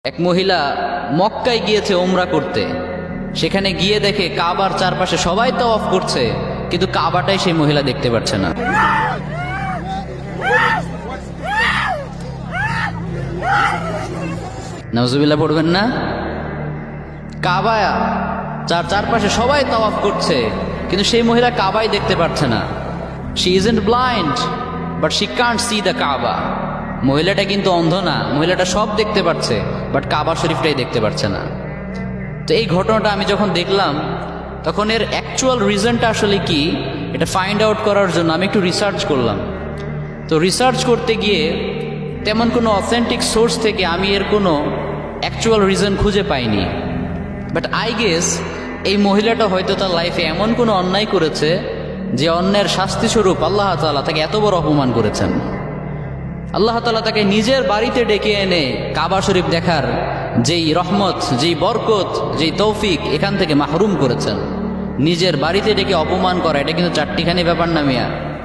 এক মহিলা মক্কায় গিয়েছে ওমরা করতে। সেখানে গিয়ে দেখে কাবার চারপাশে সবাই তাওয়াফ করছে, কিন্তু কাবাটাই সেই মহিলা দেখতে পাচ্ছে না। নাউজুবিল্লাহ পড়বেন না? কাবা চারপাশে সবাই তাওয়াফ করছে, কিন্তু সেই মহিলা কাবাই দেখতে পাচ্ছে না। She isn't blind but she can't see the কাবা। মহিলাটা কিন্তু অন্ধ না, মহিলাটা সব দেখতে পাচ্ছে, বাট কাবা শরীফটাই দেখতে পাচ্ছে না। তো এই ঘটনাটা আমি যখন দেখলাম, তখন এর অ্যাকচুয়াল রিজনটা আসলে কি এটা ফাইন্ড আউট করার জন্য আমি একটু রিসার্চ করলাম। তো রিসার্চ করতে গিয়ে তেমন কোনো অথেন্টিক সোর্স থেকে আমি এর কোনো অ্যাকচুয়াল রিজন খুঁজে পাইনি। বাট আই গেস এই মহিলাটা হয়তো তার লাইফে এমন কোনো অন্যায় করেছে যে অন্যের শাস্তিস্বরূপ আল্লাহ তাআলা তাকে এত বড় অপমান করেছেন। আল্লাহ তাআলা তাকে নিজের বাড়িতে ডেকে এনে কাবা শরীফ দেখার যেই রহমত, যেই বরকত, যেই তৌফিক এখান থেকে মাহরুম করেছেন। নিজের বাড়িতে ডেকে অপমান করা, এটা কিন্তু চারটিখানি ব্যাপার না মিয়া।